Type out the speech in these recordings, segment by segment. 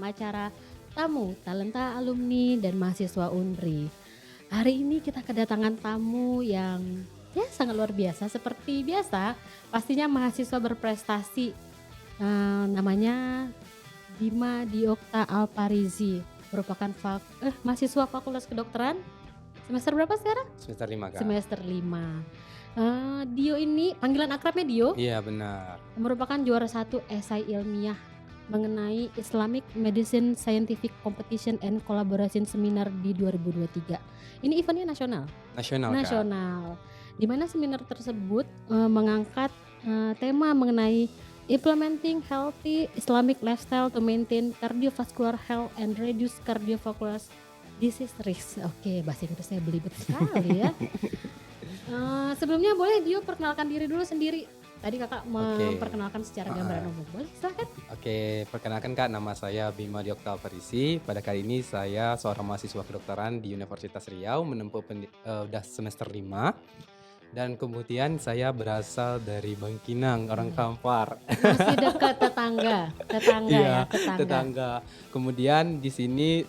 acara tamu, talenta alumni dan mahasiswa Unri. Hari ini kita kedatangan tamu yang ya sangat luar biasa. Seperti biasa, pastinya mahasiswa berprestasi. Namanya Bima Diokta Alparizi, merupakan mahasiswa Fakultas Kedokteran. Semester berapa sekarang? Semester 5 Kak. Semester 5. Dio ini panggilan akrabnya Dio, Iya benar. merupakan juara 1 esai ilmiah mengenai Islamic Medicine Scientific Competition and Collaboration Seminar di 2023. Ini eventnya nasional. Nasional Kak. Nasional. Di mana seminar tersebut mengangkat tema mengenai Implementing Healthy Islamic Lifestyle to Maintain Cardiovascular Health and Reduce Cardiovascular Disease Risk. Oke, bahasa Inggris saya belibet sekali ya. Sebelumnya boleh Dio perkenalkan diri dulu sendiri. Tadi kakak memperkenalkan secara gambaran umum. Boleh silahkan. Oke, perkenalkan Kak, nama saya Bima Diokta Alparizi. Pada kali ini saya seorang mahasiswa kedokteran di Universitas Riau, menempuh udah semester 5. Dan kemudian saya berasal dari Bangkinang, orang Kampar. Masih dekat tetangga Iya, ya, tetangga. Kemudian di sini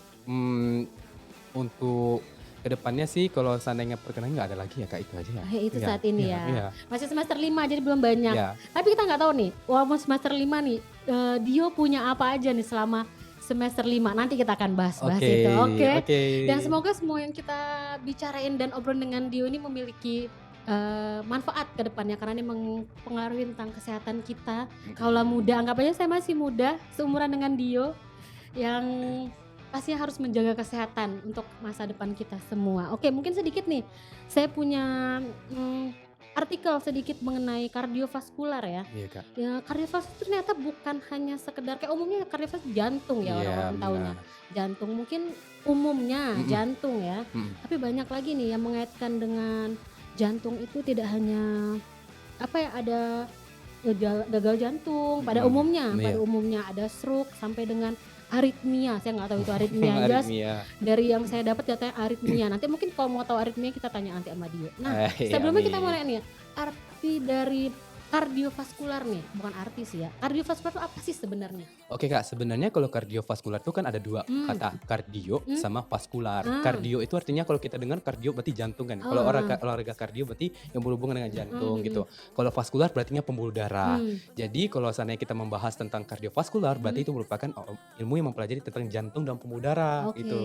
untuk kedepannya sih kalau seandainya perkenalan nggak ada lagi ya Kak, itu aja ya. Itu Iya, saat ini iya, ya. iya, Masih semester 5 jadi belum banyak. iya. Tapi kita nggak tahu nih, walaupun semester 5 nih, Dio punya apa aja nih selama semester 5. Nanti kita akan bahas-bahas Oke, itu. Oke. oke. Dan semoga semua yang kita bicarain dan obrol dengan Dio ini memiliki manfaat ke depannya karena ini mempengaruhi tentang kesehatan kita. Kaula muda, anggap aja saya masih muda, seumuran dengan Dio yang pastinya harus menjaga kesehatan untuk masa depan kita semua. Oke, mungkin sedikit nih, saya punya artikel sedikit mengenai kardiovaskular ya. Iya Kak. Ya, kardiovaskular ternyata bukan hanya sekedar kayak umumnya kardiovaskular jantung ya, Iya, orang-orang taunya. benar. Jantung mungkin umumnya Mm-mm. jantung ya. Mm-mm. Tapi banyak lagi nih yang mengaitkan dengan jantung itu tidak hanya ada gagal jantung pada umumnya, Iya. pada umumnya ada stroke sampai dengan aritmia. Saya nggak tahu itu aritmia. Jelas Aritmia. dari yang saya dapat katanya aritmia. Nanti mungkin kalau mau tahu aritmia kita tanya nanti sama Dio. Nah, Iya, sebelumnya kita mau amin. nanya nih, arti dari kardiovaskular nih, bukan arti sih ya. Kardiovaskular itu apa sih sebenarnya? Oke Kak, sebenarnya kalau kardiovaskular itu kan ada dua Hmm. kata, kardio Hmm. sama vaskular. Ah. Kardio itu artinya kalau kita dengar kardio berarti jantung kan. Kalau Oh, olahraga kardio berarti yang berhubungan dengan jantung Hmm. gitu. Kalau vaskular berarti pembuluh darah. Hmm. Jadi kalau seandainya kita membahas tentang kardiovaskular berarti itu merupakan ilmu yang mempelajari tentang jantung dan pembuluh darah Oke. gitu.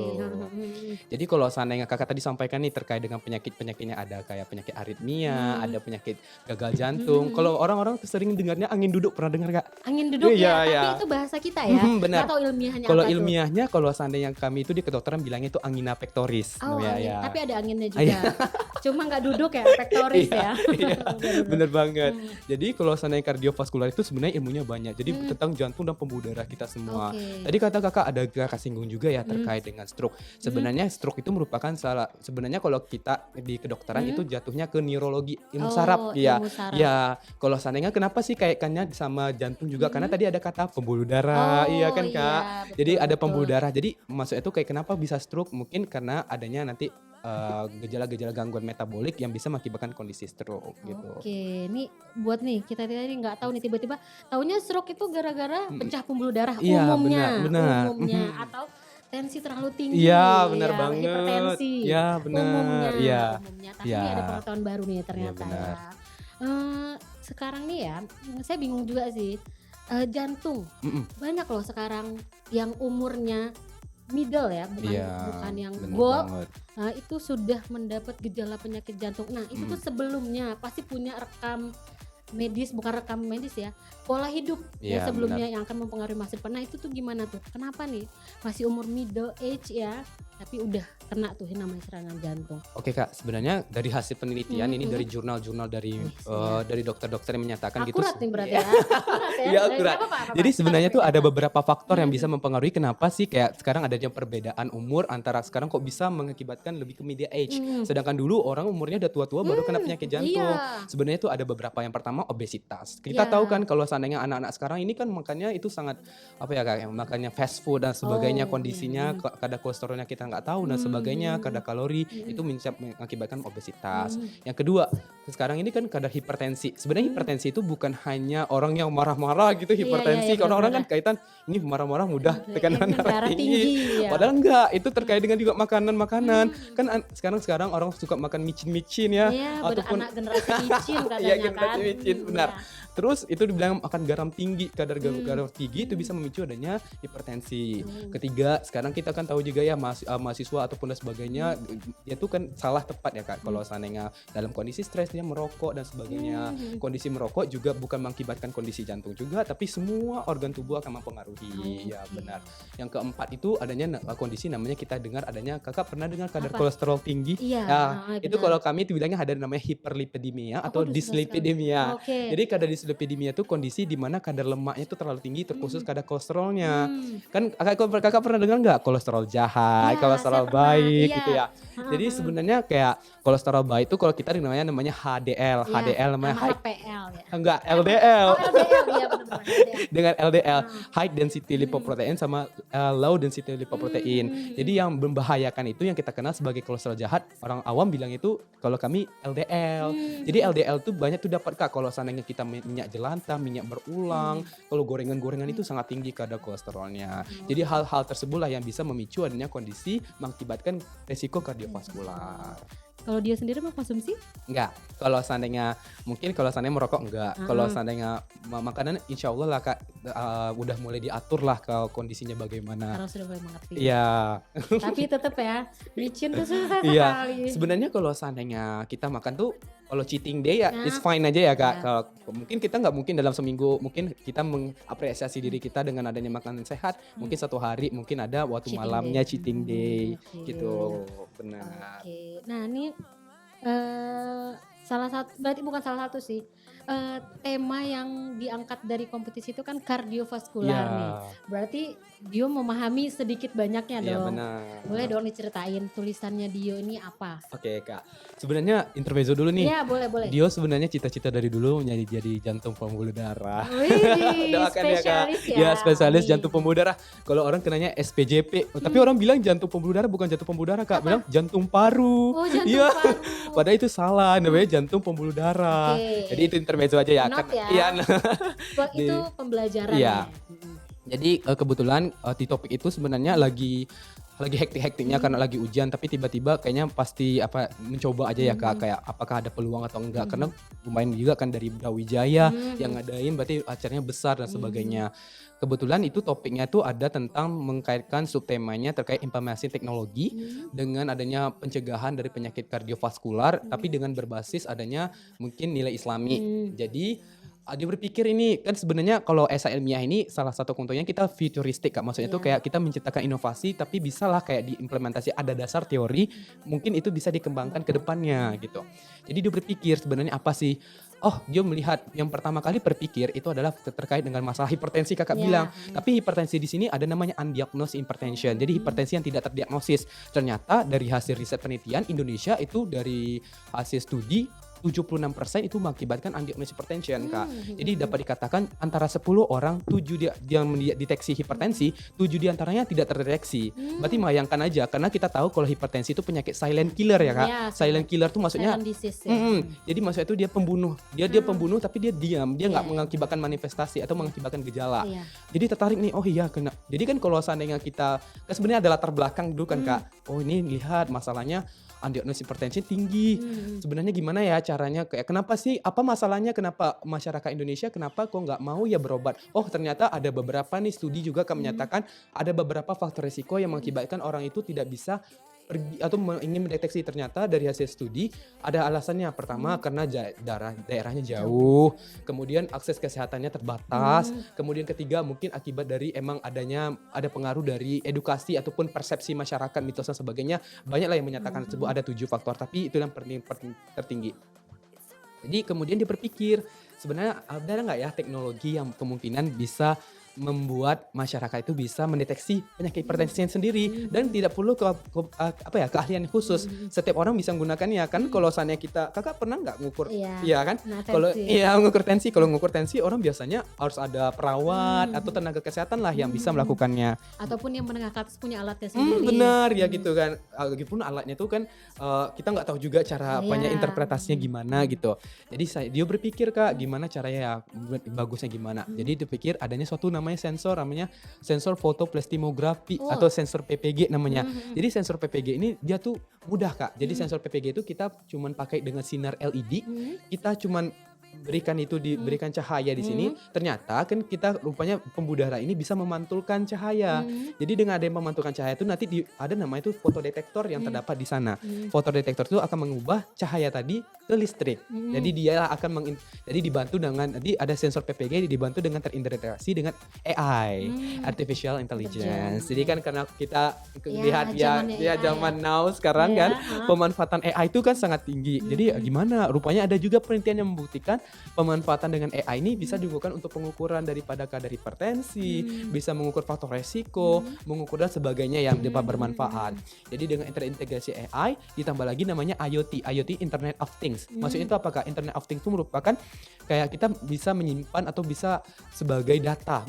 Jadi kalau seandainya kakak tadi sampaikan nih terkait dengan penyakit-penyakitnya ada kayak penyakit aritmia, ada penyakit gagal jantung. Kalau orang-orang sering dengarnya angin duduk, pernah dengar gak? Angin duduk Iya, ya, tapi iya. itu bahasa kita ya. Benar. Nggak tahu ilmiahnya Kalau apa tuh. ilmiahnya, kalau seandainya kami itu di kedokteran bilangnya itu angina pectoris. Oh, namanya, angin. ya. Tapi ada anginnya Ah, iya. juga. Cuma nggak duduk ya, pektoris Iya, ya. iya. Bener-bener. Bener banget. Hmm. Jadi kalau seandainya kardiovaskular itu sebenarnya ilmunya banyak. Jadi tentang jantung dan pembuluh darah kita semua. Oke. Tadi kata kakak ada kakak singgung juga ya terkait dengan stroke. Sebenarnya stroke itu merupakan sebenarnya kalau kita di kedokteran itu jatuhnya ke neurologi, ilmu saraf. Iya. Ilmu saraf. Ya, kalau seandainya kenapa sih kaitannya sama jantung juga? Karena tadi ada kata pembuluh darah, iya kan Kak? Iya, Jadi betul, ada betul. pembuluh darah. Jadi maksudnya itu kayak kenapa bisa stroke? Mungkin karena adanya nanti gejala-gejala gangguan metabolik yang bisa mengakibatkan kondisi stroke gitu. Oke, ini buat nih kita tadi nggak tahu nih tiba-tiba taunya stroke itu gara-gara pecah pembuluh darah Iya, umumnya, benar. atau tensi terlalu tinggi. Iya, benar ya, banget. hipertensi. Iya, benar. Umumnya, Iya. umumnya. Tapi Iya. ini ada pengetahuan baru nih ternyata benar. ya. Sekarang nih ya, saya bingung juga sih. Jantung, Mm-mm. banyak loh sekarang yang umurnya middle ya, bukan Iya, bukan yang benar gold. banget. Itu sudah mendapat gejala penyakit jantung. Nah, itu tuh sebelumnya pasti punya rekam medis, bukan rekam medis ya, pola hidup ya Iya, sebelumnya yang akan mempengaruhi masa depan. Nah, itu tuh gimana tuh? Kenapa nih masih umur middle age ya, tapi udah kena tuh yang namanya serangan jantung. Oke Kak, sebenarnya dari hasil penelitian ini dari jurnal-jurnal dari dokter-dokter yang menyatakan gitu. Akurat nih berarti ya. Akurat ya. Iya, akurat. Nggak apa-apa, Jadi sebenarnya tuh ada apa-apa. beberapa faktor yang bisa mempengaruhi kenapa sih kayak sekarang adanya perbedaan umur antara sekarang kok bisa mengakibatkan lebih ke media age. Sedangkan dulu orang umurnya udah tua-tua baru kena penyakit jantung. Iya. Sebenarnya tuh ada beberapa. Yang pertama pertama obesitas. Kita tahu kan kalau seandainya anak-anak sekarang ini kan makannya itu sangat apa ya Kak, makannya fast food dan sebagainya, Oh, iya, kondisinya kadar kolesterolnya kita nggak tahu dan sebagainya, kadar kalori itu bisa mengakibatkan obesitas. Yang kedua, sekarang ini kan kadar hipertensi. Sebenarnya hipertensi itu bukan hanya orang yang marah-marah gitu Iya, iya, hipertensi. iya, Kalau orang kan benar-benar. kaitan ini marah-marah mudah tekanan darah Darah tinggi. tinggi ya. Padahal enggak, itu terkait dengan juga makanan-makanan. Kan sekarang orang suka makan micin-micin ya Iya, ataupun anak generasi micin iya katanya generasi kan. micin benar. Iya. Terus itu dibilang akan garam tinggi, kadar garam tinggi itu bisa memicu adanya hipertensi. Ketiga, sekarang kita kan tahu juga ya mahasiswa ataupun dan sebagainya dia tuh kan salah tepat ya Kak kalau seandainya dalam kondisi stres dia merokok dan sebagainya. Kondisi merokok juga bukan mengakibatkan kondisi jantung juga tapi semua organ tubuh akan mempengaruhi. Ya benar. Yang keempat itu adanya kondisi namanya kita dengar adanya Kakak pernah dengar kadar Apa? kolesterol tinggi? Iya, Nah, itu benar. kalau kami itu bilangnya ada namanya hiperlipidemia atau Aku udah suka sekali. dislipidemia. Oke. Jadi kadar dislipidemia itu kondisi di mana kadar lemaknya itu terlalu tinggi terkhusus kadar kolesterolnya. Kan kakak pernah dengar nggak kolesterol jahat, Iya, saya kolesterol pernah. baik Iya. gitu ya. Jadi sebenarnya kayak kolesterol baik itu kalau kita namanya HDL, Iya, HDL namanya sama high HPL ya. enggak LDL. Oh, LDL iya benar-benar LDL. Dengan LDL high density lipoprotein sama low density lipoprotein. Jadi yang membahayakan itu yang kita kenal sebagai kolesterol jahat, orang awam bilang itu kalau kami LDL. Jadi LDL tuh banyak tuh dapat Kak kalau seandainya kita minyak jelantah, minyak berulang, kalau gorengan-gorengan itu sangat tinggi kadar kolesterolnya. Jadi hal-hal tersebut lah yang bisa memicu adanya kondisi mengakibatkan resiko kardiovaskular. Kalau dia sendiri mau konsumsi? Enggak, kalau seandainya mungkin kalau seandainya merokok enggak, kalau seandainya makanan insya Allah lah Kak udah mulai diatur lah ke kondisinya bagaimana. Karena sudah mulai mengerti. Iya, Tapi tetap ya, micin tuh susah iya. sekali. Sebenarnya kalau seandainya kita makan tuh kalau cheating day ya Ya. it's fine aja ya Kak. Ya. Kalau mungkin kita nggak mungkin dalam seminggu mungkin kita mengapresiasi diri kita dengan adanya makanan sehat. Mungkin satu hari mungkin ada waktu Cheating malamnya day. cheating day Oke. gitu. Benar. Oke. Nah, ini salah satu berarti bukan salah satu sih. Tema yang diangkat dari kompetisi itu kan kardiovaskular Iya. nih. Berarti Dio memahami sedikit banyaknya Iya dong. benar. Boleh dong diceritain tulisannya Dio ini apa? Oke Kak, sebenarnya intermezzo dulu nih. Iya, boleh. Dio sebenarnya cita-cita dari dulu jadi jantung pembuluh darah. Wih, Doakan ya Kak. spesialis ya. Ya spesialis Amin. jantung pembuluh darah. Kalau orang kenanya SPJP, tapi orang bilang jantung pembuluh darah bukan jantung pembuluh darah Kak, bilang jantung paru. Oh, jantung Iya. paru. Padahal itu salah, namanya jantung pembuluh darah. Oke. Jadi itu intermezzo aja ya. Not ya. Iya. Itu pembelajaran Iya. ya. Jadi kebetulan di topik itu sebenarnya lagi hektik-hektiknya karena lagi ujian tapi tiba-tiba kayaknya pasti mencoba aja ya Kak kayak apakah ada peluang atau enggak karena lumayan juga kan dari Brawijaya yang ngadain berarti acaranya besar dan sebagainya. Kebetulan itu topiknya tuh ada tentang mengkaitkan subtemanya terkait implementasi teknologi dengan adanya pencegahan dari penyakit kardiovaskular tapi dengan berbasis adanya mungkin nilai Islami. Jadi dia berpikir ini kan sebenarnya kalau esai ilmiah ini salah satu contohnya kita futuristik Kak. Maksudnya itu kayak kita menciptakan inovasi tapi bisa lah kayak diimplementasi ada dasar teori mungkin itu bisa dikembangkan ke depannya gitu. Jadi dia berpikir sebenarnya apa sih? Oh, dia melihat yang pertama kali berpikir itu adalah terkait dengan masalah hipertensi Kakak bilang. Tapi hipertensi di sini ada namanya undiagnosed hypertension. Jadi hipertensi yang tidak terdiagnosis. Ternyata dari hasil riset penelitian Indonesia itu dari hasil studi 76% itu mengakibatkan undiagnosed hypertension Kak. Jadi dapat dikatakan antara 10 orang 7 yang mendeteksi hipertensi, 7 diantaranya tidak terdeteksi. Berarti bayangkan aja karena kita tahu kalau hipertensi itu penyakit silent killer ya Kak. Ya, Silent killer tuh maksudnya silent disease ya. jadi maksudnya itu dia pembunuh. Dia pembunuh tapi dia diam, dia nggak mengakibatkan manifestasi atau mengakibatkan gejala. Iya. Jadi tertarik nih, oh iya kena. Jadi kan kalau seandainya kita kan sebenarnya ada latar belakang dulu kan Kak. Oh ini lihat masalahnya undiagnosed hypertension tinggi. Sebenarnya gimana ya caranya? Kayak kenapa sih? Apa masalahnya? Kenapa masyarakat Indonesia kenapa kok nggak mau ya berobat? Oh ternyata ada beberapa nih studi juga kan menyatakan ada beberapa faktor risiko yang mengakibatkan orang itu tidak bisa pergi atau ingin mendeteksi. Ternyata dari hasil studi ada alasannya. Pertama karena daerahnya jauh, kemudian akses kesehatannya terbatas, kemudian ketiga mungkin akibat dari emang ada pengaruh dari edukasi ataupun persepsi masyarakat mitos dan sebagainya. Banyaklah yang menyatakan tersebut ada 7 faktor tapi itu yang tertinggi. Jadi kemudian dia berpikir sebenarnya ada nggak ya teknologi yang kemungkinan bisa membuat masyarakat itu bisa mendeteksi penyakit hipertensi sendiri dan tidak perlu keahlian khusus. Setiap orang bisa menggunakannya kan. Kalau misalnya kakak pernah nggak ngukur? Iya kan? Nah, Kalau tensi. ngukur tensi, kalau ngukur tensi orang biasanya harus ada perawat atau tenaga kesehatan lah yang bisa melakukannya. Ataupun yang menengah ke atas punya alatnya sendiri. Benar ya gitu kan. Lagipun alatnya itu kan kita nggak tahu juga cara interpretasinya gimana gitu. Jadi dia berpikir Kak gimana caranya ya bagusnya gimana. Jadi dia pikir adanya suatu namanya sensor fotoplastimografi atau sensor PPG namanya. Jadi sensor PPG ini dia tuh mudah Kak. Jadi sensor PPG itu kita cuman pakai dengan sinar LED. Kita cuman diberikan cahaya di sini. Ternyata kan kita rupanya pembuluh darah ini bisa memantulkan cahaya. Jadi dengan ada yang memantulkan cahaya itu nanti ada namanya itu fotodetektor yang terdapat di sana. Fotodetektor itu akan mengubah cahaya tadi ke listrik. Jadi dia akan jadi dibantu dengan nanti ada sensor PPG dibantu dengan terintegrasi dengan AI, artificial intelligence. Jadi kan karena kita lihat zaman now sekarang kan pemanfaatan AI itu kan sangat tinggi. Jadi gimana? Rupanya ada juga penelitian yang membuktikan pemanfaatan dengan AI ini bisa digunakan untuk pengukuran daripada kadar hipertensi, bisa mengukur faktor resiko, mengukur dan sebagainya yang dapat bermanfaat. Jadi dengan terintegrasi AI ditambah lagi namanya IoT, Internet of Things. Maksudnya itu apakah Internet of Things itu merupakan kayak kita bisa menyimpan atau bisa sebagai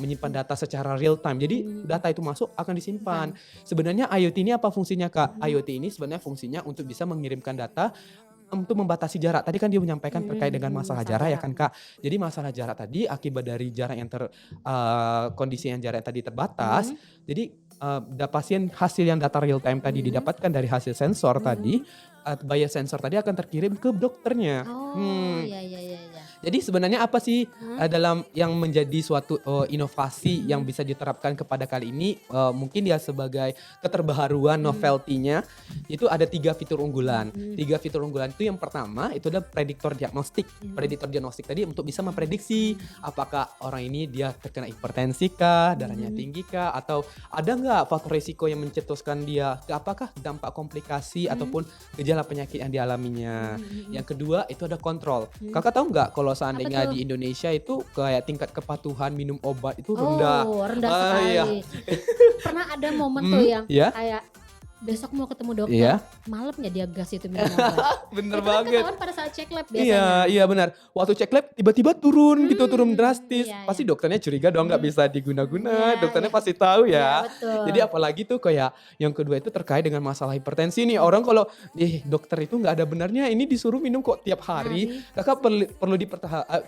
menyimpan data secara real time. Jadi data itu masuk akan disimpan. Sebenarnya IoT ini apa fungsinya Kak? IoT ini sebenarnya fungsinya untuk bisa mengirimkan data untuk membatasi jarak. Tadi kan dia menyampaikan terkait dengan masalah jarak ya kan Kak. Jadi masalah jarak tadi akibat dari jarak yang kondisi yang jarak tadi terbatas. Jadi pasien hasil yang data real time tadi didapatkan dari hasil sensor tadi, bias sensor tadi akan terkirim ke dokternya. Iya. Jadi sebenarnya apa sih dalam yang menjadi suatu inovasi yang bisa diterapkan kepada kali ini mungkin ya sebagai keterbaharuan novelty-nya itu ada 3 fitur unggulan. 3 fitur unggulan itu yang pertama itu adalah prediktor diagnostik. Prediktor diagnostik tadi untuk bisa memprediksi apakah orang ini dia terkena hipertensi kah, darahnya tinggi kah, atau ada nggak faktor risiko yang mencetuskan dia apakah dampak komplikasi ataupun gejala penyakit yang dialaminya. Yang kedua itu ada kontrol. Kakak tahu nggak kalau seandainya di Indonesia itu kayak tingkat kepatuhan minum obat itu rendah. Rendah sekali. Iya. Pernah ada momen tuh yang kayak besok mau ketemu dokter, malamnya dia gas itu minum obat. Bener itu banget. Kan pada saat cek lab biasanya. Iya benar. Waktu cek lab tiba-tiba turun turun drastis. Pasti dokternya curiga dong nggak bisa diguna-guna. Dokternya pasti tahu ya. Betul. Jadi apalagi tuh kayak yang kedua itu terkait dengan masalah hipertensi nih. Orang kalau dokter itu nggak ada benarnya ini disuruh minum kok tiap hari. Kakak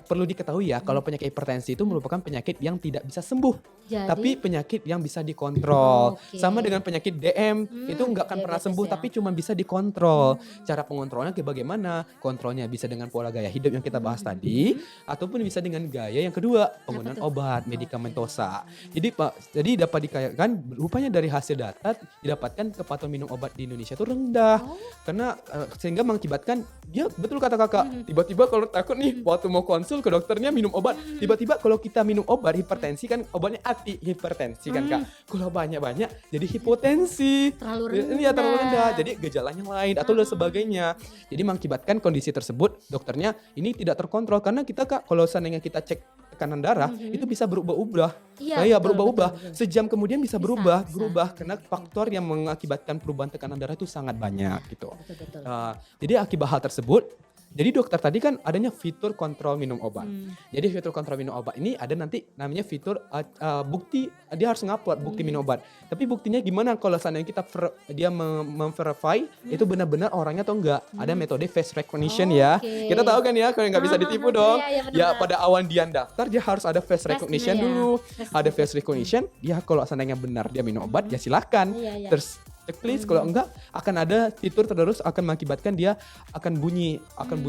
perlu diketahui ya kalau penyakit hipertensi itu merupakan penyakit yang tidak bisa sembuh. Tapi penyakit yang bisa dikontrol. Sama dengan penyakit DM itu nggak akan pernah sembuh tapi cuma bisa dikontrol. Cara pengontrolnya bagaimana? Kontrolnya bisa dengan pola gaya hidup yang kita bahas tadi ataupun bisa dengan gaya yang kedua, penggunaan obat medikamentosa. Jadi dapat dikatakan rupanya dari hasil data didapatkan kepatuhan minum obat di Indonesia itu rendah. Karena sehingga mengakibatkan dia betul kata Kakak, tiba-tiba kalau takut nih waktu mau konsul ke dokternya minum obat, tiba-tiba kalau kita minum obat hipertensi kan obatnya anti hipertensi kan Kak. Kalau banyak-banyak jadi hipotensi. Terlalu rendah. Jadi gejalanya lain atau sebagainya. Jadi mengakibatkan kondisi tersebut dokternya ini tidak terkontrol karena kita Kak kalau seandainya kita cek tekanan darah itu bisa berubah-ubah. Berubah-ubah. Sejam kemudian bisa berubah karena faktor yang mengakibatkan perubahan tekanan darah itu sangat banyak gitu. Betul. Jadi akibat hal tersebut jadi dokter tadi kan adanya fitur kontrol minum obat. Jadi fitur kontrol minum obat ini ada nanti namanya fitur bukti, dia harus ngupload bukti minum obat. Tapi buktinya gimana kalau seandainya dia memverify itu benar-benar orangnya atau enggak. Ada metode face recognition ya. Kita tahu kan ya kalau nggak bisa ditipu dong. Ya pada awal dia daftar dia harus ada face recognition dulu. Ada face recognition, dia kalau seandainya benar dia minum obat ya silakan. Terus checklist kalau enggak akan ada fitur terus akan mengakibatkan dia akan bunyi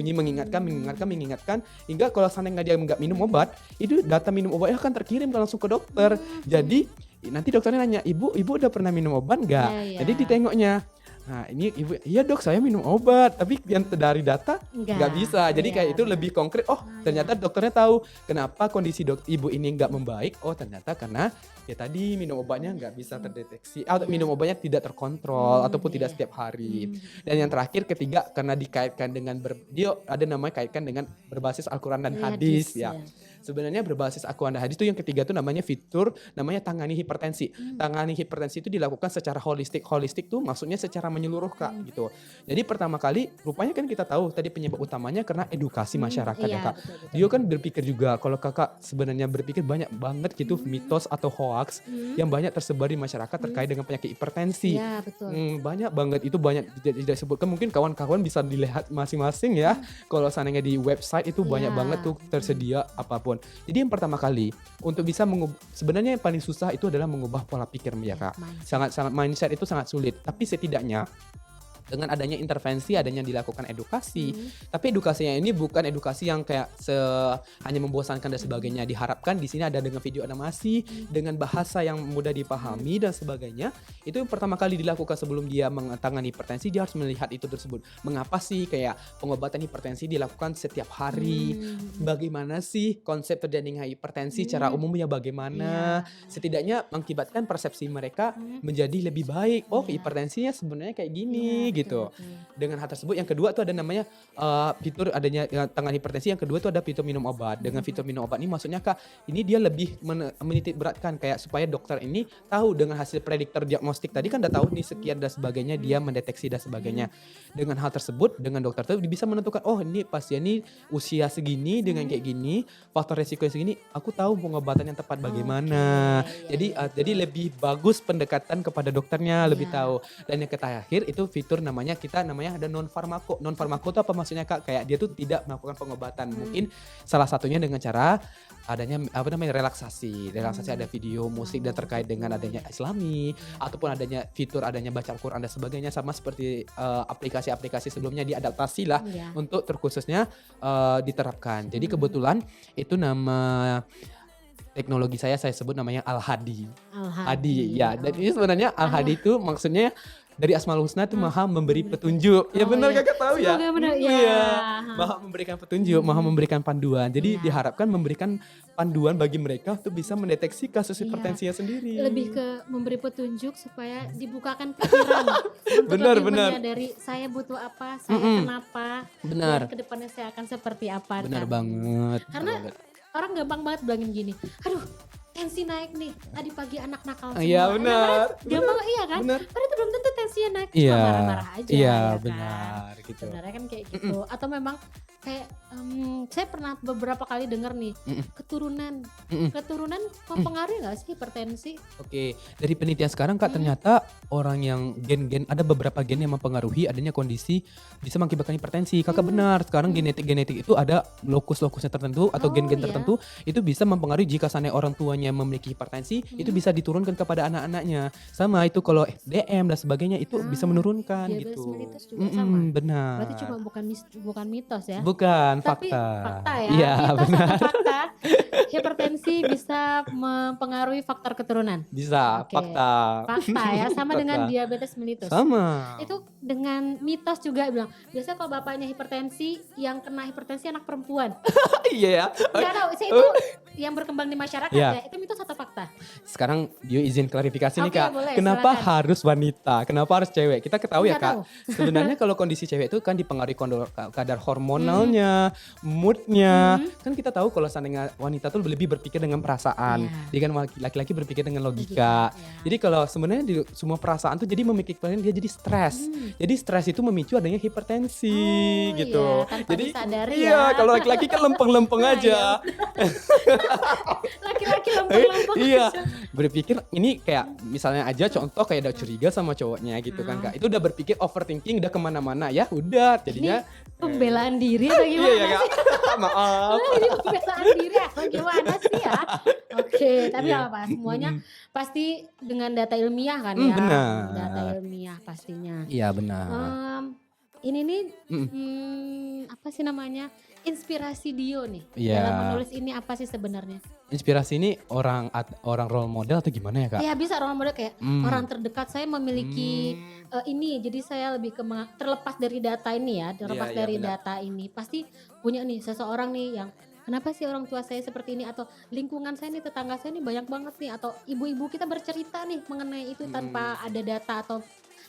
mengingatkan hingga kalau seandainya dia enggak minum obat itu data minum obatnya akan terkirim langsung ke dokter. Jadi nanti dokternya nanya ibu udah pernah minum obat enggak? Jadi ditengoknya nah ini ibu iya dok saya minum obat tapi yang dari data nggak bisa jadi kayak itu lebih konkret ternyata dokternya tahu kenapa kondisi ibu ini nggak membaik ternyata karena ya tadi minum obatnya nggak bisa terdeteksi atau minum obatnya tidak terkontrol ataupun tidak setiap hari. Dan yang terakhir ketiga karena dikaitkan dengan dia ada namanya kaitkan dengan berbasis Al-Quran dan hadis ya. Sebenarnya berbasis Aqoanda Hadis itu yang ketiga tuh namanya fitur namanya tangani hipertensi. Tangani hipertensi itu dilakukan secara holistik. Holistik tuh maksudnya secara menyeluruh Kak gitu. Jadi pertama kali rupanya kan kita tahu tadi penyebab utamanya karena edukasi masyarakat ya Iya, Kak. betul betul. Dia kan berpikir juga kalau Kakak sebenarnya berpikir banyak banget gitu mitos atau hoax yang banyak tersebar di masyarakat terkait dengan penyakit hipertensi. Iya, betul. Banyak banget itu banyak tidak disebutkan mungkin kawan-kawan bisa dilihat masing-masing ya. Kalau seandainya di website itu banyak Iya. banget tuh tersedia apapun. Jadi yang pertama kali untuk bisa sebenarnya yang paling susah itu adalah mengubah pola pikir ya Kak. mindset. Sangat mindset itu sangat sulit. Tapi setidaknya dengan adanya intervensi, adanya dilakukan edukasi. Tapi edukasinya ini bukan edukasi yang kayak hanya membosankan dan sebagainya. Diharapkan di sini ada dengan video animasi, dengan bahasa yang mudah dipahami dan sebagainya. Itu yang pertama kali dilakukan sebelum dia menangani hipertensi, dia harus melihat itu tersebut. Mengapa sih kayak pengobatan hipertensi dilakukan setiap hari? Bagaimana sih konsep terjadinya hipertensi secara umumnya bagaimana? Setidaknya mengakibatkan persepsi mereka menjadi lebih baik. Oh, hipertensinya sebenarnya kayak gini Iya, gitu. betul. Dengan hal tersebut yang kedua tuh ada namanya fitur adanya tangan hipertensi. Yang kedua tuh ada fitur minum obat. Dengan fitur minum obat ini maksudnya Kak, ini dia lebih menitik beratkan kayak supaya dokter ini tahu dengan hasil prediktor diagnostik tadi kan udah tahu nih sekian dan sebagainya dia mendeteksi dan sebagainya. Dengan hal tersebut dengan dokter itu bisa menentukan oh ini pasien ini usia segini dengan kayak gini, faktor resiko segini, aku tahu pengobatan yang tepat bagaimana. Jadi lebih bagus pendekatan kepada dokternya, lebih tahu. Dan yang terakhir itu fitur namanya ada non farmako. Non farmako itu apa maksudnya Kak? Kayak dia tuh tidak melakukan pengobatan. Mungkin salah satunya dengan cara adanya relaksasi. Relaksasi ada video, musik dan terkait dengan adanya Islami ataupun adanya fitur adanya baca Al-Qur'an dan sebagainya sama seperti aplikasi-aplikasi sebelumnya diadaptasi lah untuk terkhususnya diterapkan. Jadi kebetulan itu nama teknologi saya sebut namanya Al-Hadi. Hadi ya. Dan ini sebenarnya Al-Hadi itu maksudnya dari Asmaul Husna itu Maha memberi petunjuk. Ya benar Kakak tahu ya? Semoga benar. Iya. Maha memberikan petunjuk, Maha memberikan panduan. Jadi diharapkan memberikan panduan bagi mereka untuk bisa mendeteksi kasus hipertensinya sendiri. Lebih ke memberi petunjuk supaya dibukakan pikiran untuk Benar, lebih benar. menyadari saya butuh apa, saya kenapa, Benar. dan kedepannya saya akan seperti apa. Benar kan? banget. Karena orang gampang banget bilangin gini, aduh tensi naik nih, tadi pagi anak nakal semua. Iya benar. Gampang iya kan? Benar. Padahal itu belum tentu tensinya naik, Iya. cuma marah-marah aja. Iya ya kan? benar gitu. Sebenarnya kan kayak gitu. Atau memang kayak saya pernah beberapa kali dengar nih keturunan mempengaruhi nggak sih hipertensi? Oke, dari penelitian sekarang Kak ternyata orang yang gen-gen ada beberapa gen yang mempengaruhi adanya kondisi bisa mengakibatkan hipertensi. Kakak benar, sekarang genetik itu ada lokus-lokusnya tertentu atau gen-gen iya. tertentu itu bisa mempengaruhi jika seandainya orang tuanya memiliki hipertensi itu bisa diturunkan kepada anak-anaknya. Sama itu kalau DM dan sebagainya itu bisa menurunkan Diabetes gitu. mellitus juga sama. Benar. Berarti cuma bukan mitos ya? Bukan Tapi fakta. fakta ya. Iya, Mitos benar. atau fakta? Hipertensi bisa mempengaruhi faktor keturunan. Bisa, Oke. fakta. Fakta ya, sama dengan Fakta. diabetes mellitus. Sama. Itu dengan mitos juga bilang, biasanya kalau bapaknya hipertensi, yang kena hipertensi anak perempuan. Iya ya. Enggak tahu, saya itu yang berkembang di masyarakat Iya. ya. Itu mitos atau fakta? Sekarang Dio izin klarifikasi nih Oke, Kak. boleh, Kenapa silakan. harus wanita? Kenapa harus cewek? Kita ketahui ya Nggak Kak. tahu. Sebenarnya kalau kondisi cewek itu kan dipengaruhi kadar hormonalnya, moodnya. Kan kita tahu kalau seandainya wanita tuh lebih berpikir dengan perasaan. Iya. Jadi kan laki-laki berpikir dengan logika. Iya. Jadi kalau sebenarnya di semua perasaan tuh jadi memikirkan dia jadi stres. Jadi stres itu memicu adanya hipertensi Oh, gitu. iya, tanpa Jadi disadari iya, ya. kalau laki-laki kan lempeng-lempeng Nah, aja. Laki-laki lempeng-lempeng. Iya, berpikir ini kayak misalnya aja contoh kayak udah curiga sama cowoknya gitu kan Kak. Itu udah berpikir overthinking udah kemana-mana ya udah jadinya Pembelaan diri atau iya gimana ya Kak. sih? Maaf. Ini pembelaan diri atau gimana sih ya? Oke, tapi Iya. nggak apa semuanya pasti dengan data ilmiah kan ya. Benar. Data ilmiah pastinya. Iya benar. Ini nih apa sih namanya? Inspirasi Dio nih. Iya. Dalam menulis ini apa sih sebenarnya? Inspirasi ini orang role model atau gimana ya Kak? Ya bisa orang model kayak orang terdekat saya memiliki ini, jadi saya lebih ke terlepas dari data ini ya, terlepas Iya, dari benar. data ini pasti punya nih seseorang nih yang kenapa sih orang tua saya seperti ini atau lingkungan saya nih tetangga saya nih banyak banget nih atau ibu-ibu kita bercerita nih mengenai itu tanpa ada data atau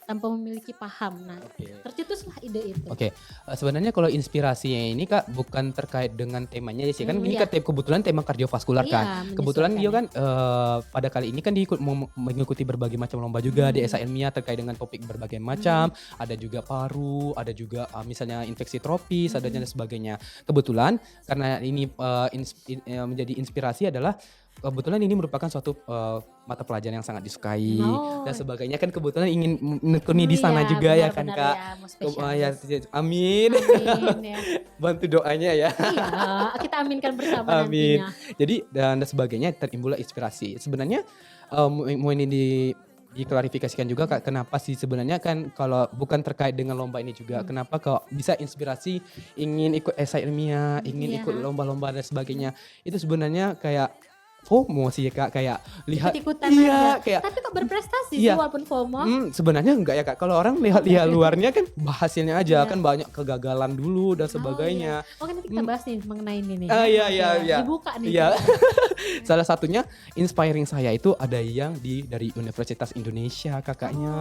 tanpa memiliki paham. Nah, Oke. tercetuslah ide itu. Oke, sebenarnya kalau inspirasinya ini Kak bukan terkait dengan temanya sih, kan ini Iya. kan kebetulan tema kardiovaskular kan. Iya, Kebetulan menyesuaikan dia ya. kan, pada kali ini kan dia ikut mengikuti berbagai macam lomba juga di Mhm, esa ilmiah terkait dengan topik berbagai macam, mhm, ada juga paru, ada juga, misalnya infeksi tropis, ada dan mhm. sebagainya. Kebetulan karena ini, menjadi inspirasi adalah kebetulan ini merupakan suatu, mata pelajaran yang sangat disukai dan Oh, sebagainya, kan kebetulan ingin menekuni di iya sana juga ya kan benar-benar Kak. ya, mau Ya, spesialis. amin. Amin ya. Bantu doanya ya. Iya, kita aminkan bersama Amin. nantinya. Jadi dan sebagainya terimbullah inspirasi. Sebenarnya, mau ini diklarifikasikan juga Kak, kenapa sih sebenarnya kan kalau bukan terkait dengan lomba ini juga, Mmm, kenapa kok bisa inspirasi ingin ikut esai ilmiah, ingin ikut iya, lomba-lomba dan sebagainya. Itu sebenarnya kayak FOMO sih Kak, kayak lihat ikut-ikutan aja. iya, kayak Tapi kok berprestasi sih iya. walaupun FOMO? Sebenarnya enggak ya Kak, kalau orang lihat luarnya kan hasilnya aja, Iya. kan banyak kegagalan dulu dan Oh iya. sebagainya. Oke, nanti kita Mmm, bahas nih mengenai ini nih ya. iya iya Oke, iya. dibuka nih Iya. ceritanya. Salah satunya inspiring saya itu ada yang dari Universitas Indonesia kakaknya.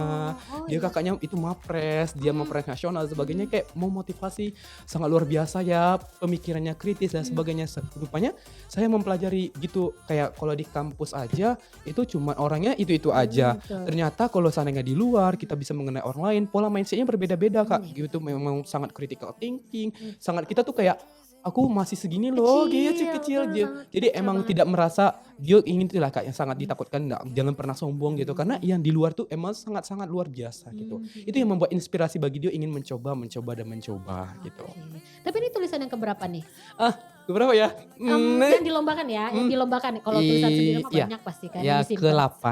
Oh Dia iya. kakaknya itu Mapres, dia Mmm, Mapres nasional dan sebagainya, mhm, kayak mau motivasi sangat luar biasa ya, pemikirannya kritis dan mhm, sebagainya. Rupanya saya mempelajari gitu, kayak kalau di kampus aja itu cuma orangnya itu-itu aja. betul. Ternyata kalau seandainya di luar kita bisa mengenai orang lain, pola mindset-nya berbeda-beda Kak, Iya, gitu. Memang sangat critical thinking, mmm, sangat kita tuh kayak aku masih segini loh, gitu kecil, kecil betul dia. banget, Jadi kecil emang banget. tidak merasa dia ingin itulah Kak yang sangat Mmm, ditakutkan, jangan pernah sombong gitu. Karena mhm, yang di luar tuh emang sangat-sangat luar biasa gitu. Itu mhm. yang membuat inspirasi bagi dia ingin mencoba, mencoba dan mencoba gitu. Oke. Tapi ini tulisan yang keberapa nih? Ah, keberapa ya? Yang dilombakan ya, yang Mmm, dilombakan. Kalau tulisan sendiri mah iya, banyak pasti kan yang ya disimpan ke-8.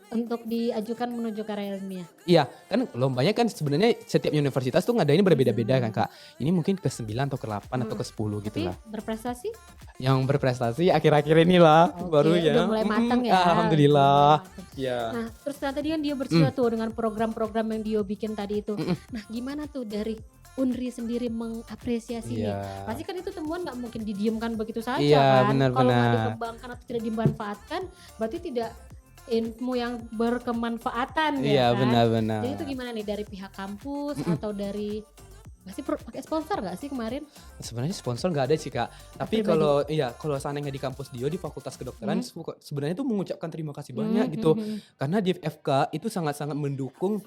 untuk diajukan menuju karya ilmiah. Iya, kan lombanya kan sebenarnya setiap universitas tuh ngadainnya berbeda-beda kan, Mhm, Kak. Ini mungkin ke-9 atau ke-8 atau mhm. ke-10 Tapi gitulah. berprestasi? Yang berprestasi akhir-akhir inilah Oke, baru udah ya, mulai matang ya, udah mulai alhamdulillah. matang. Iya, Nah, terus tadi kan dia mhm, bercerita tuh dengan program-program yang dia bikin tadi itu. mhm, Nah, gimana tuh dari Unri sendiri mengapresiasi nih? iya. Pasti kan itu temuan nggak mungkin didiamkan begitu saja Iya, kan? benar Kalau nggak benar. dikembangkan atau tidak dimanfaatkan, berarti tidak ilmu yang berkemanfaatan ya Iya, kan? benar Jadi itu benar. gimana nih dari pihak kampus Mhm. atau dari nggak sih pakai sponsor nggak sih kemarin? Sebenarnya sponsor nggak ada sih Kak, tapi Pribadi? kalau seandainya di kampus Dio di Fakultas Kedokteran Mhm. sebenarnya tuh mengucapkan terima kasih Mmm, banyak gitu. mhm, Karena di FK itu sangat-sangat mendukung mhm,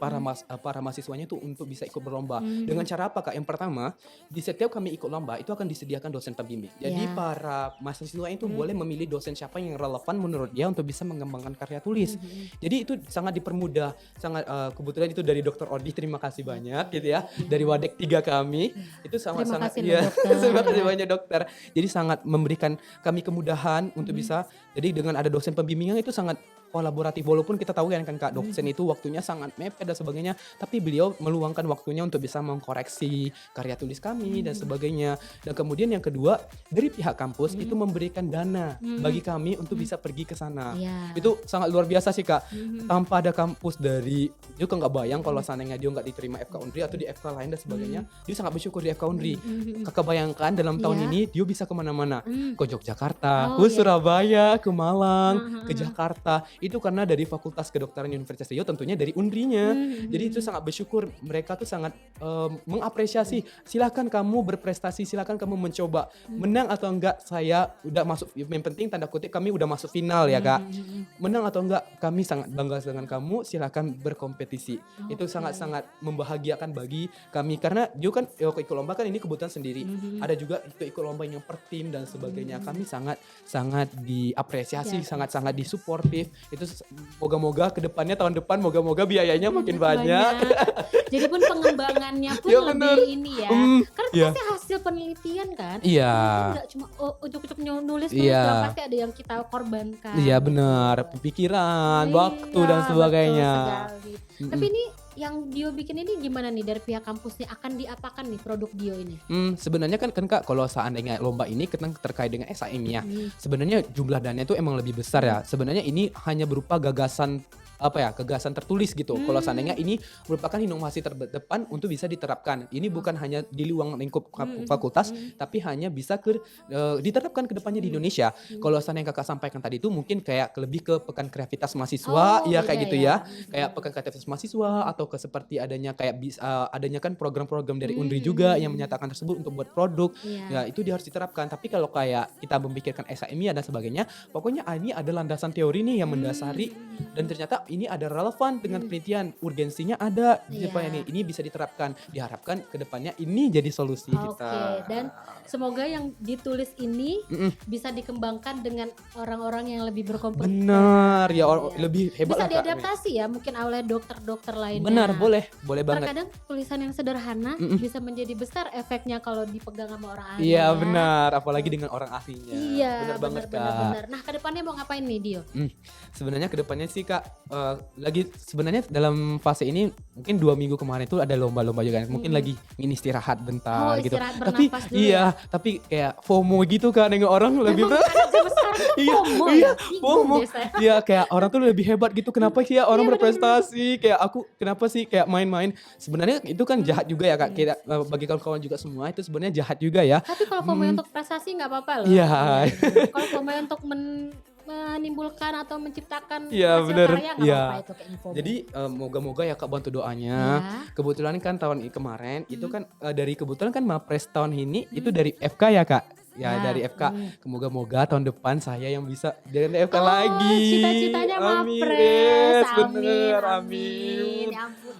para mahasiswanya tuh untuk bisa ikut berlomba. Dengan mhm, cara apa Kak? Yang pertama, di setiap kami ikut lomba itu akan disediakan dosen pembimbing. Jadi iya, para mahasiswa itu mmm, boleh memilih dosen siapa yang relevan menurut dia untuk bisa mengembangkan karya tulis. mhm, Jadi itu sangat dipermudah, sangat kebetulan itu dari Dokter Odi, terima kasih banyak gitu ya. Dari mhm. Wadek 3 kami Iya, itu terima sangat-sangat kasih loh iya, dokter terima kasih ya. banyak dokter. Jadi sangat memberikan kami kemudahan untuk Mhm, bisa jadi dengan ada dosen pembimbingnya itu sangat kolaboratif, walaupun kita tahu kan Kak, dosen mhm, itu waktunya sangat mepet dan sebagainya, tapi beliau meluangkan waktunya untuk bisa mengkoreksi karya tulis kami dan mhm, sebagainya. Dan kemudian yang kedua, dari pihak kampus itu mhm, memberikan dana mhm, bagi kami untuk mhm. bisa pergi ke sana. Iya, Itu sangat luar biasa sih Kak. mhm, Tanpa ada kampus dari dia kan nggak bayang kalau mhm, seandainya dia nggak diterima FK Unri atau di FK lain dan sebagainya, mhm, dia sangat bersyukur di FK Unri. mhm, mhm, mhm. Kakak bayangkan dalam tahun Iya, ini dia bisa kemana-mana, mmm, ke Yogyakarta, oh ke iya, Surabaya, ke Malang, heeh ke heeh, Jakarta. Itu karena dari Fakultas Kedokteran Universitas Riau, tentunya dari Unrinya. mmm, Jadi itu mhm, sangat bersyukur, mereka tuh sangat mengapresiasi. Silakan kamu berprestasi, silakan kamu mencoba. mhm, Menang atau enggak saya udah masuk, yang penting tanda kutip kami udah masuk final ya mhm, Kak. mhm, mhm. Menang atau enggak kami sangat bangga dengan kamu, silakan berkompetisi. Itu Oke, sangat-sangat membahagiakan bagi kami karena dia kan ikut lomba kan ini kebutuhan sendiri. mhm, Ada juga ikut lomba yang per tim dan sebagainya. mmm, Kami sangat sangat diapresiasi, sangat-sangat diapresiasi. disuportif. Itu moga-moga ke depannya tahun depan moga-moga biayanya makin banyak. Banyak. Jadi pun pengembangannya pun Ya lebih bener. ini ya, Mmm, karena kan iya. pasti hasil penelitian kan, Iya. penelitian nggak cuma ujuk-ujuk nulis Iya. doang, pasti ada yang kita korbankan Iya gitu. benar, pikiran, waktu Iya, dan betul sebagainya. sekali. Tapi Mhm. ini yang Dio bikin ini gimana nih dari pihak kampusnya, akan diapakan nih produk Dio ini? Sebenarnya kan Kak, kalau seandainya lomba ini kan terkait dengan SIM ya, Mhm, sebenarnya jumlah dananya itu emang lebih besar ya. Sebenarnya ini hanya berupa gagasan kegagasan tertulis gitu. Kalau seandainya ini merupakan inovasi terdepan untuk bisa diterapkan. Ini bukan hanya di luar lingkup fakultas, tapi hanya bisa diterapkan ke depannya di Indonesia. Kalau seandainya Kakak sampaikan tadi itu mungkin kayak lebih ke pekan kreativitas mahasiswa, ya kayak gitu ya. Kayak pekan kreativitas mahasiswa atau seperti adanya kayak adanya kan program-program dari Undri juga yang menyatakan tersebut untuk buat produk. Ya itu dia harus diterapkan. Tapi kalau kayak kita memikirkan SIMI dan sebagainya, pokoknya ini ada landasan teori nih yang mendasari dan ternyata ini ada relevan dengan penelitian, urgensinya ada ini bisa diterapkan. Diharapkan kedepannya ini jadi solusi kita. Dan semoga yang ditulis ini bisa dikembangkan dengan orang-orang yang lebih berkompeten. Benar ya, lebih hebat bisa lah, diadaptasi ya mungkin oleh dokter-dokter lainnya. Benar, boleh banget. Terkadang tulisan yang sederhana bisa menjadi besar efeknya kalau dipegang sama orang ahli. Iya benar, apalagi dengan orang ahlinya. Iya benar banget Kak. benar. Nah kedepannya mau ngapain nih Dio? Sebenarnya kedepannya sih Kak, lagi sebenarnya dalam fase ini mungkin 2 minggu kemarin itu ada lomba-lomba juga. Mungkin lagi ingin istirahat bentar gitu. Istirahat Tapi bernafas dulu tapi kayak FOMO gitu Kak, nengok orang lebih FOMO ya? FOMO. Iya kayak orang tuh lebih hebat gitu. Kenapa sih ya orang berprestasi? Kayak aku kenapa sih kayak main-main? Sebenarnya itu kan jahat juga ya Kak. Kita bagi kawan-kawan juga semua itu sebenarnya jahat juga ya. Tapi kalau FOMO untuk prestasi nggak apa-apa loh. Iya. Kalau FOMO untuk menimbulkan atau menciptakan hasil karya nggak apa-apa itu kayak FOMO. Jadi moga-moga ya Kak bantu doanya. Kebetulan kan tahun kemarin itu kan dari kebetulan kan Mapres tahun ini itu dari FK ya Kak. Dari FK. Moga-moga tahun depan saya yang bisa dari FK lagi. Cita-citanya Mapres. Amin. Ya ampun.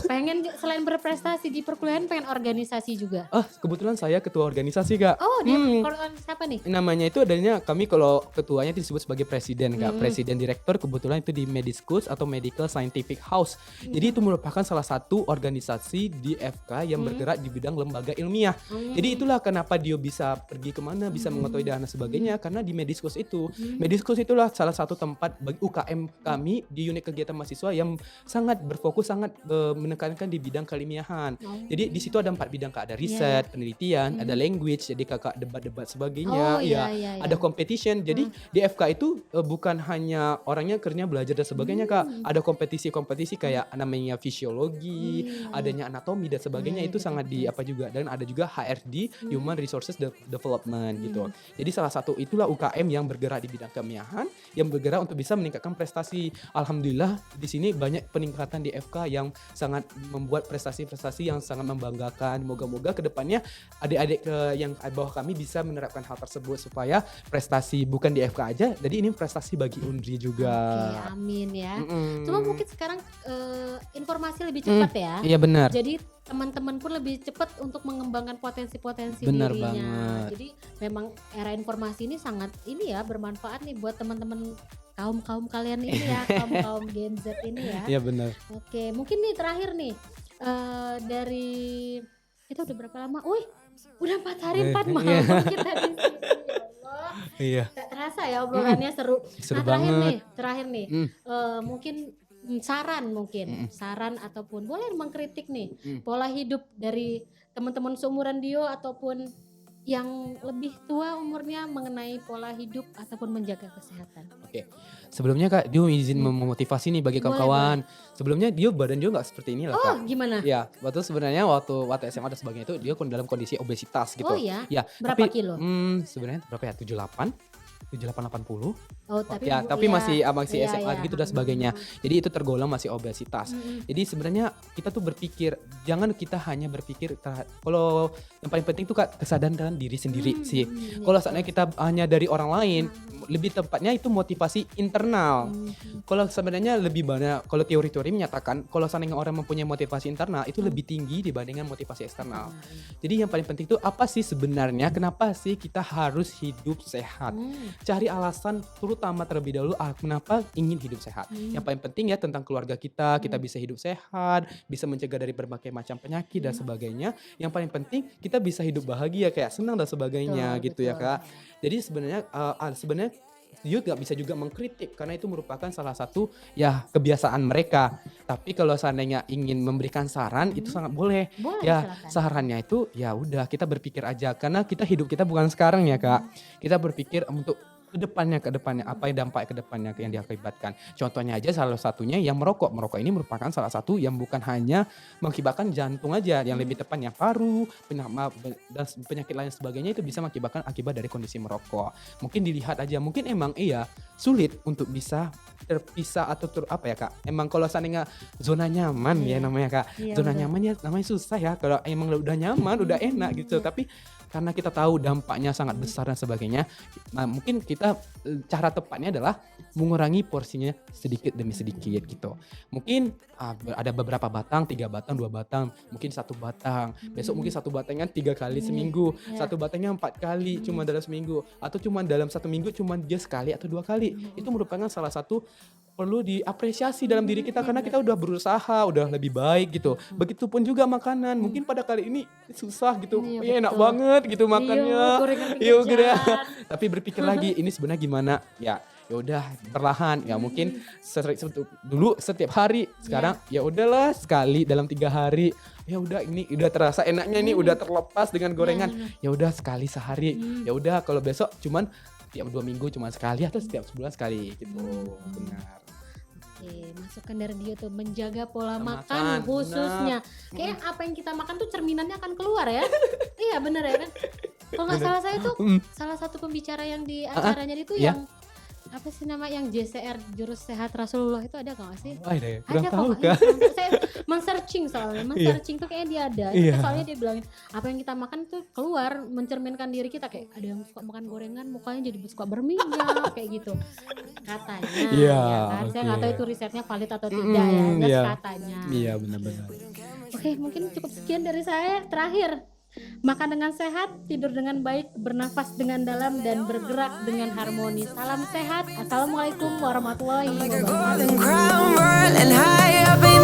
Pengen selain berprestasi di perkuliahan pengen organisasi juga. Kebetulan saya ketua organisasi Kak. Dia kalau siapa nih? Namanya itu adanya kami kalau ketuanya itu disebut sebagai presiden Kak. Presiden direktur kebetulan itu di Mediskus atau Medical Scientific House. Jadi itu merupakan salah satu organisasi di FK yang bergerak di bidang lembaga ilmiah. Jadi itulah kenapa dia bisa pergi kemana, bisa mengetahui dan sebagainya karena di Mediskus itu. Mediskus itulah salah satu tempat bagi UKM kami di unit kegiatan mahasiswa yang sangat berfokus, sangat menekankan di bidang keilmiahan. Jadi di situ ada 4 bidang Kak, ada riset, penelitian, ada language, jadi Kakak debat-debat sebagainya, ada competition. Jadi di FK itu bukan hanya orangnya kerjanya belajar dan sebagainya Kak, ada kompetisi-kompetisi kayak namanya fisiologi, adanya anatomi dan sebagainya itu sangat di apa juga, dan ada juga HRD, Human Resources Development gitu. Jadi salah satu itulah UKM yang bergerak di bidang keilmiahan, yang bergerak untuk bisa meningkatkan prestasi. Alhamdulillah di sini banyak peningkatan di FK yang sangat membuat prestasi-prestasi yang sangat membanggakan. Moga-moga kedepannya adik-adik yang bawah kami bisa menerapkan hal tersebut supaya prestasi bukan di FK aja, jadi ini prestasi bagi Undri juga. Oke, amin ya. Cuma mungkin sekarang informasi lebih cepat ya. Iya benar. Jadi teman-teman pun lebih cepat untuk mengembangkan potensi-potensi benar dirinya. Banget. Jadi memang era informasi ini sangat bermanfaat nih buat teman-teman kaum kalian ini ya, kaum Gen Z ini ya. Iya benar. Oke, mungkin nih terakhir nih dari kita udah berapa lama? Udah 4 hari 4 malam kita di sini. Ya Allah. Iya. Gak terasa ya obrolannya seru. Terakhir nih, mungkin saran ataupun boleh mengkritik nih pola hidup dari teman-teman seumuran Dio ataupun yang lebih tua umurnya mengenai pola hidup ataupun menjaga kesehatan. Oke. Sebelumnya Kak, Dio izin memotivasi nih bagi kawan-kawan. Sebelumnya badan Dio nggak seperti ini lah Kak. Gimana? Ya, waktu SMA dan sebagainya itu Dio dalam kondisi obesitas gitu. Ya, berapa kilo? Sebenarnya berapa ya? 78-80. Tapi masih SMA gitu dan sebagainya. Jadi itu tergolong masih obesitas. Jadi sebenarnya kita tuh berpikir, jangan kita hanya berpikir kalau yang paling penting tuh Kak, kesadaran diri sendiri sih. Kalau seandainya kita hanya dari orang lain, lebih tepatnya itu motivasi internal. Kalau sebenarnya lebih banyak, kalau teori-teori menyatakan kalau seandainya orang mempunyai motivasi internal itu lebih tinggi dibandingkan motivasi eksternal. Jadi yang paling penting itu apa sih sebenarnya, kenapa sih kita harus hidup sehat? Cari alasan terutama terlebih dahulu kenapa ingin hidup sehat. Yang paling penting ya tentang keluarga kita bisa hidup sehat, bisa mencegah dari berbagai macam penyakit dan sebagainya. Yang paling penting kita bisa hidup bahagia, kayak senang dan sebagainya gitu ya Kak. Jadi sebenarnya juga bisa juga mengkritik karena itu merupakan salah satu kebiasaan mereka. Tapi kalau seandainya ingin memberikan saran itu sangat boleh. Silakan. Sarannya itu udah kita berpikir aja karena hidup kita bukan sekarang ya Kak. Kita berpikir untuk ke depannya apa dampak ke depannya yang diakibatkan. Contohnya aja salah satunya yang merokok. Merokok ini merupakan salah satu yang bukan hanya mengakibatkan jantung aja, yang lebih tepatnya paru, dan penyakit lain sebagainya itu bisa mengakibatkan akibat dari kondisi merokok. Mungkin dilihat aja, mungkin emang iya sulit untuk bisa terpisah atau apa ya Kak? Emang kalau seandainya zona nyaman ya Iya. namanya Kak. Iya, Zona betul. nyamannya namanya susah ya kalau emang udah nyaman, udah enak gitu. Iya. Tapi karena kita tahu dampaknya sangat besar dan sebagainya, nah mungkin kita cara tepatnya adalah mengurangi porsinya sedikit demi sedikit gitu. Mungkin ada beberapa batang, 3 batang, 2 batang, mungkin 1 batang. Besok mungkin 1 batangnya 3 kali Iya, seminggu, iya. 1 batangnya 4 kali cuma dalam seminggu, atau cuma dalam 1 minggu cuma dia sekali atau 2 kali. Itu merupakan salah satu perlu diapresiasi dalam diri kita karena kita udah berusaha, udah lebih baik gitu. Begitupun juga makanan, mungkin pada kali ini susah gitu, Iya, ya enak betul. banget gitu Iya, makannya. gorengan Iya pinggir udah. jalan. Tapi berpikir lagi ini sebenarnya gimana? Ya udah perlahan ya mungkin dulu setiap hari, sekarang ya udahlah sekali dalam 3 hari. Ya udah ini udah terasa enaknya ini udah terlepas dengan gorengan. Ya udah sekali sehari. Ya udah kalau besok cuman tiap 2 minggu cuma sekali atau setiap sebulan sekali gitu. Benar. Oke, masukan dari dia tuh menjaga pola Makan, makan khususnya. benar. Kayak apa yang kita makan tuh cerminannya akan keluar ya. Iya bener ya kan. Kalau nggak Bener. salah saya tuh Mm. salah satu pembicara yang di acaranya itu iya. yang apa sih nama yang JCR Jurus Sehat Rasulullah itu ada nggak sih? Wah, deh, kurang Ada tahu kok, Kak. saya men-searching soalnya, men-searching tuh kayaknya dia ada. Itu Iya. tuh soalnya dia bilangin apa yang kita makan tuh keluar mencerminkan diri kita kayak ada yang suka makan gorengan mukanya jadi suka berminyak kayak gitu. Katanya, Iya, ya kan. Saya nggak tahu oke. itu risetnya valid atau tidak ya, just Iya. katanya. Iya benar-benar. Oke, mungkin cukup sekian dari saya. Terakhir, makan dengan sehat, tidur dengan baik, bernafas dengan dalam, dan bergerak dengan harmoni. Salam sehat. Assalamualaikum warahmatullahi Like a wabarakatuh. golden crown, rolling high up in